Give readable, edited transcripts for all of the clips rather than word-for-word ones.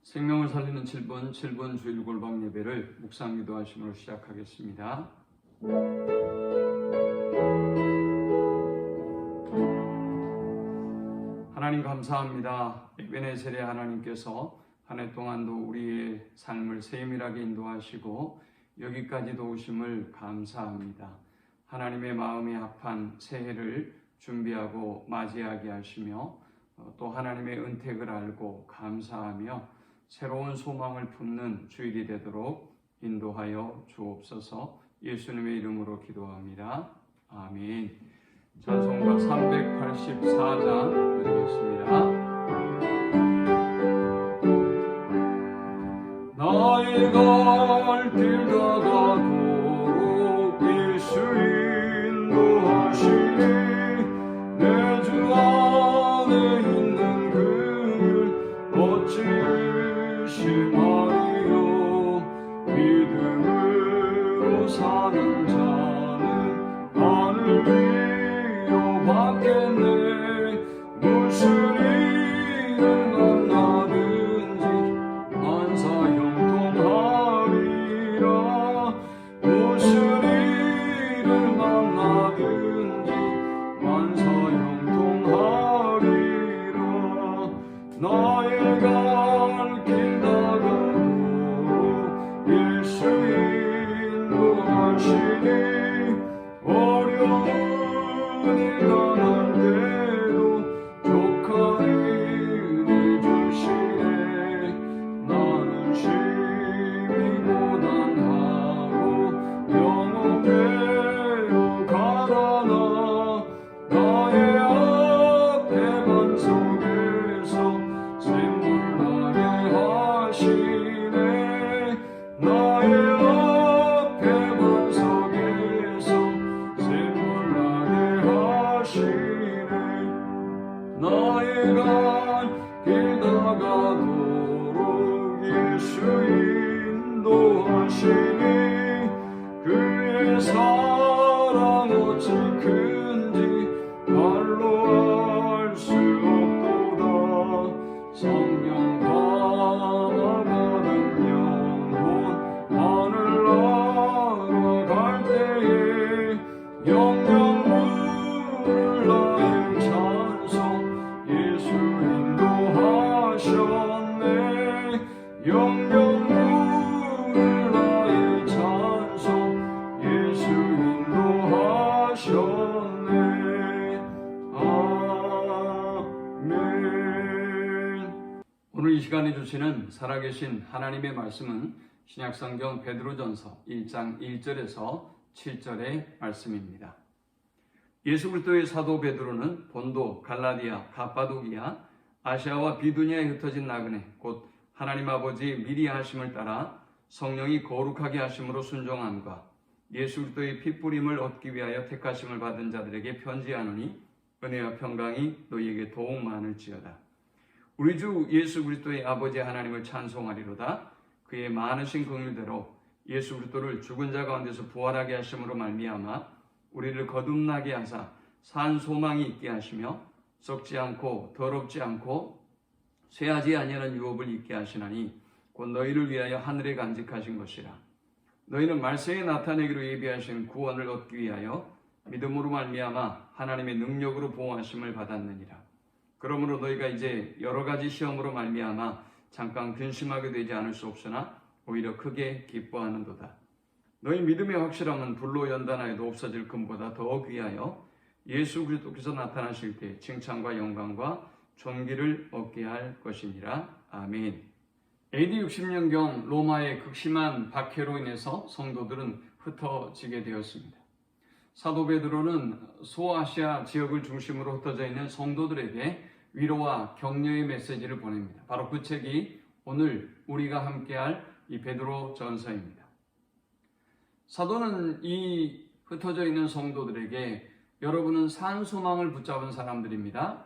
생명을 살리는 7분 주일 골방 예배를 묵상 기도하심으로 시작하겠습니다. 하나님 감사합니다. 에베네셀의 하나님께서 한 해 동안도 우리의 삶을 세밀하게 인도하시고 여기까지도 오심을 감사합니다. 하나님의 마음에 합한 새해를 준비하고 맞이하게 하시며 또 하나님의 은택을 알고 감사하며 새로운 소망을 품는 주일이 되도록 인도하여 주옵소서. 예수님의 이름으로 기도합니다. 아멘. 찬송가 384장 드리겠습니다. 나의 갈 길 다가도록 예수 인도하시니 내 주 안에 있는 그를 어찌 실망이요 믿음으로 사는 자는 하늘 위로 받겠네. 무슨 일을 만나든지 만사 형통하리라. 무슨 일을 만나든지 만사 형통하리라. 나의 갈 길 다가도록 예수 인도하시니 어려운 일 당할 때도 족한 일을 주시네. 나는 심히 고단하고 영혼대로 가라나. 나의 앞에 반석에서 샘물나게 하시네. 나의 앞에 반석에서 샘물나게 하시네. 나의 갈 길 다가도록 예수 인도하시니 그의 사랑 어찌 큰지 말로 알 수 없도다. 성령 감화받은 영혼 하늘 날아갈 때에 영영 부를 나의 찬송 예수 인도하셨네. 영영 부를 나의 찬송 예수 인도하셨네. 아멘. 오늘 이 시간에 주시는 살아계신 하나님의 말씀은 신약성경 베드로전서 1장 1절에서 7절의 말씀입니다. 예수 그리스도의 사도 베드로는 본도, 갈라디아, 갑바도기아, 아시아와 비두니아에 흩어진 나그네 곧 하나님 아버지 미리 하심을 따라 성령이 거룩하게 하심으로 순종함과 예수 그리스도의 핏부림을 얻기 위하여 택하심을 받은 자들에게 편지하노니 은혜와 평강이 너희에게 더욱 많을지어다. 우리 주 예수 그리스도의 아버지 하나님을 찬송하리로다. 그의 많으신 긍휼대로 예수 그리스도를 죽은 자 가운데서 부활하게 하심으로 말미암아 우리를 거듭나게 하사 산 소망이 있게 하시며 썩지 않고 더럽지 않고 쇠하지 아니하는 유업을 있게 하시나니 곧 너희를 위하여 하늘에 간직하신 것이라. 너희는 말세에 나타내기로 예비하신 구원을 얻기 위하여 믿음으로 말미암아 하나님의 능력으로 보호하심을 받았느니라. 그러므로 너희가 이제 여러 가지 시험으로 말미암아 잠깐 근심하게 되지 않을 수 없으나 오히려 크게 기뻐하는도다. 너희 믿음의 확실함은 불로 연단하여도 없어질 금보다 더 귀하여 예수 그리스도께서 나타나실 때 칭찬과 영광과 존귀를 얻게 할 것이니라. 아멘. AD 60년경 로마의 극심한 박해로 인해서 성도들은 흩어지게 되었습니다. 사도 베드로는 소아시아 지역을 중심으로 흩어져 있는 성도들에게 위로와 격려의 메시지를 보냅니다. 바로 그 책이 오늘 우리가 함께할 이 베드로 전서입니다. 사도는 이 흩어져 있는 성도들에게 여러분은 산 소망을 붙잡은 사람들입니다.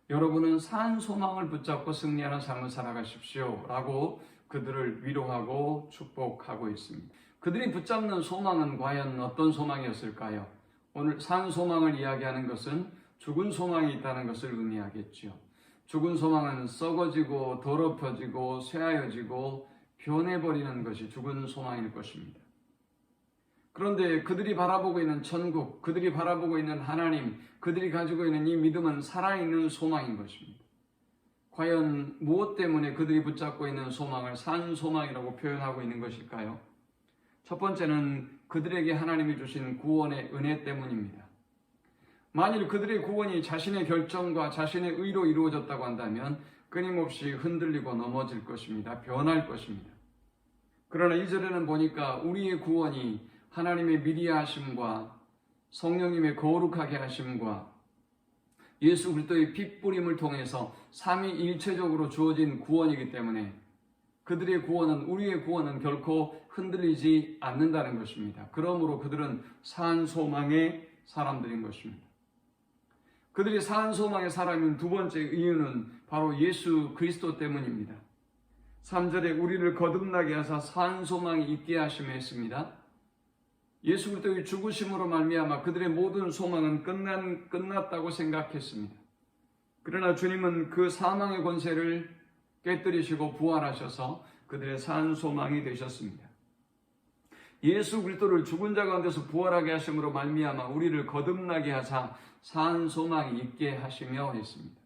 여러분은 산 소망을 붙잡고 승리하는 삶을 살아가십시오 라고 그들을 위로하고 축복하고 있습니다. 그들이 붙잡는 소망은 과연 어떤 소망이었을까요? 오늘 산 소망을 이야기하는 것은 죽은 소망이 있다는 것을 의미하겠죠. 죽은 소망은 썩어지고 더럽혀지고 쇠하여지고 변해버리는 것이 죽은 소망일 것입니다. 그런데 그들이 바라보고 있는 천국, 그들이 바라보고 있는 하나님, 그들이 가지고 있는 이 믿음은 살아있는 소망인 것입니다. 과연 무엇 때문에 그들이 붙잡고 있는 소망을 산 소망이라고 표현하고 있는 것일까요? 첫 번째는 그들에게 하나님이 주신 구원의 은혜 때문입니다. 만일 그들의 구원이 자신의 결정과 자신의 의로 이루어졌다고 한다면 끊임없이 흔들리고 넘어질 것입니다. 변할 것입니다. 그러나 2절에는 보니까 우리의 구원이 하나님의 미리 하심과 성령님의 거룩하게 하심과 예수 그리스도의 피 뿌림을 통해서 삼위일체적으로 주어진 구원이기 때문에 그들의 구원은, 우리의 구원은 결코 흔들리지 않는다는 것입니다. 그러므로 그들은 산 소망의 사람들인 것입니다. 그들이 산 소망의 사람인 두 번째 이유는 바로 예수 그리스도 때문입니다. 3절에 우리를 거듭나게 하사 산 소망이 있게 하심에 했습니다. 예수 그리스도의 죽으심으로 말미암아 그들의 모든 소망은 끝났다고 생각했습니다. 그러나 주님은 그 사망의 권세를 깨뜨리시고 부활하셔서 그들의 산 소망이 되셨습니다. 예수 그리스도를 죽은 자 가운데서 부활하게 하심으로 말미암아 우리를 거듭나게 하사 산 소망이 있게 하시며 했습니다.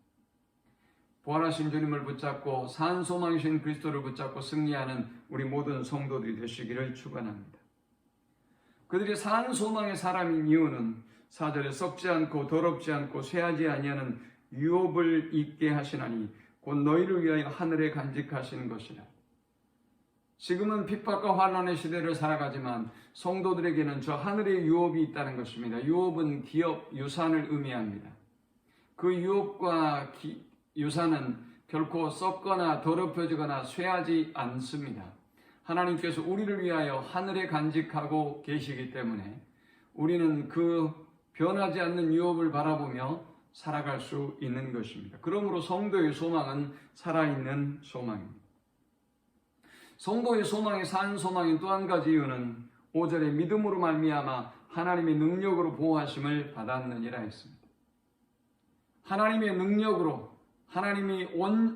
부활하신 주님을 붙잡고 산 소망이신 그리스도를 붙잡고 승리하는 우리 모든 성도들이 되시기를 축원합니다. 그들이 산 소망의 사람인 이유는 4절에 썩지 않고 더럽지 않고 쇠하지 아니하는 유업을 있게 하시나니 곧 너희를 위하여 하늘에 간직하신 것이라. 지금은 핍박과 환난의 시대를 살아가지만 성도들에게는 저 하늘의 유업이 있다는 것입니다. 유업은 기업, 유산을 의미합니다. 그 유업과 유산은 결코 썩거나 더럽혀지거나 쇠하지 않습니다. 하나님께서 우리를 위하여 하늘에 간직하고 계시기 때문에 우리는 그 변하지 않는 유업을 바라보며 살아갈 수 있는 것입니다. 그러므로 성도의 소망은 살아있는 소망입니다. 성도의 소망이 산 소망인 또 한 가지 이유는 5절에 믿음으로 말미암아 하나님의 능력으로 보호하심을 받았느니라 했습니다. 하나님의 능력으로 하나님이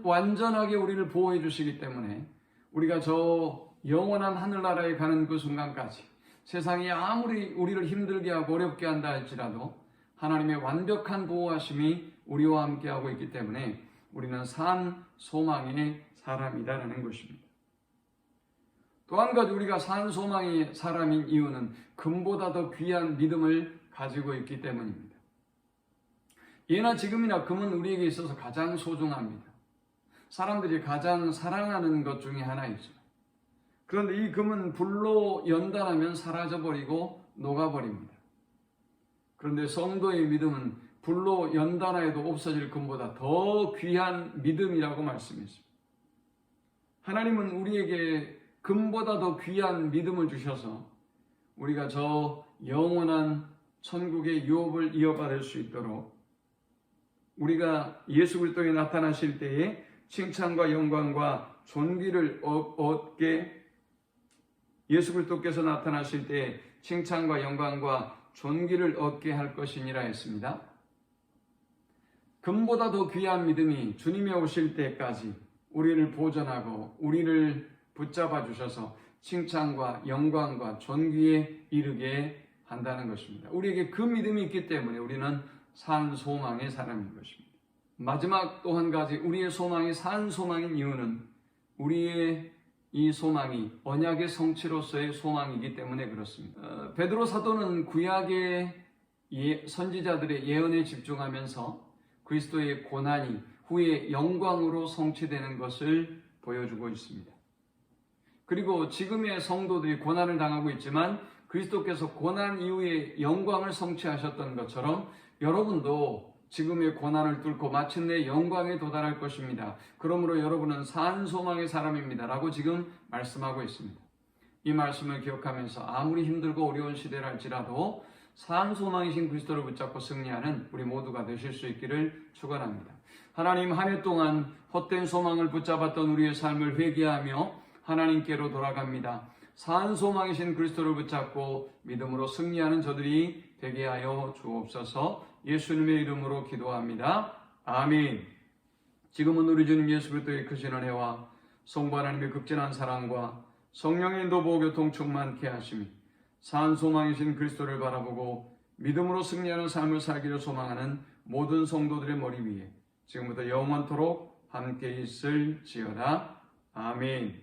완전하게 우리를 보호해 주시기 때문에 우리가 저 영원한 하늘나라에 가는 그 순간까지 세상이 아무리 우리를 힘들게 하고 어렵게 한다 할지라도 하나님의 완벽한 보호하심이 우리와 함께하고 있기 때문에 우리는 산 소망의 사람이라는 것입니다. 또 한 가지 우리가 산 소망의 사람인 이유는 금보다 더 귀한 믿음을 가지고 있기 때문입니다. 예나 지금이나 금은 우리에게 있어서 가장 소중합니다. 사람들이 가장 사랑하는 것 중에 하나이죠. 그런데 이 금은 불로 연단하면 사라져버리고 녹아버립니다. 그런데 성도의 믿음은 불로 연단하여도 없어질 금보다 더 귀한 믿음이라고 말씀했습니다. 하나님은 우리에게 금보다 더 귀한 믿음을 주셔서 우리가 저 영원한 천국의 유업을 이어받을 수 있도록 우리가 예수 그리스도에 나타나실 때에 칭찬과 영광과 존귀를 얻게 예수 그리스도께서 나타나실 때에 칭찬과 영광과 존귀를 얻게 할 것이니라 했습니다. 금보다 더 귀한 믿음이 주님이 오실 때까지 우리를 보존하고 우리를 붙잡아 주셔서 칭찬과 영광과 존귀에 이르게 한다는 것입니다. 우리에게 그 믿음이 있기 때문에 우리는 산 소망의 사람인 것입니다. 마지막 또 한 가지 우리의 소망이 산 소망인 이유는 우리의 이 소망이 언약의 성취로서의 소망이기 때문에 그렇습니다. 베드로 사도는 구약의 선지자들의 예언에 집중하면서 그리스도의 고난이 후에 영광으로 성취되는 것을 보여주고 있습니다. 그리고 지금의 성도들이 고난을 당하고 있지만 그리스도께서 고난 이후에 영광을 성취하셨던 것처럼 여러분도 지금의 고난을 뚫고 마침내 영광에 도달할 것입니다. 그러므로 여러분은 산 소망의 사람입니다. 라고 지금 말씀하고 있습니다. 이 말씀을 기억하면서 아무리 힘들고 어려운 시대를 할지라도 산 소망이신 그리스도를 붙잡고 승리하는 우리 모두가 되실 수 있기를 축원합니다. 하나님 한 해 동안 헛된 소망을 붙잡았던 우리의 삶을 회개하며 하나님께로 돌아갑니다. 산 소망이신 그리스도를 붙잡고 믿음으로 승리하는 저들이 되게 하여 주옵소서. 예수님의 이름으로 기도합니다. 아멘. 지금은 우리 주님 예수 그리스도의 크신 은혜와 성부 하나님의 극진한 사랑과 성령의 인도 교통 충만케 하심이 산 소망이신 그리스도를 바라보고 믿음으로 승리하는 삶을 살기를 소망하는 모든 성도들의 머리 위에 지금부터 영원토록 함께 있을지어다. 아멘.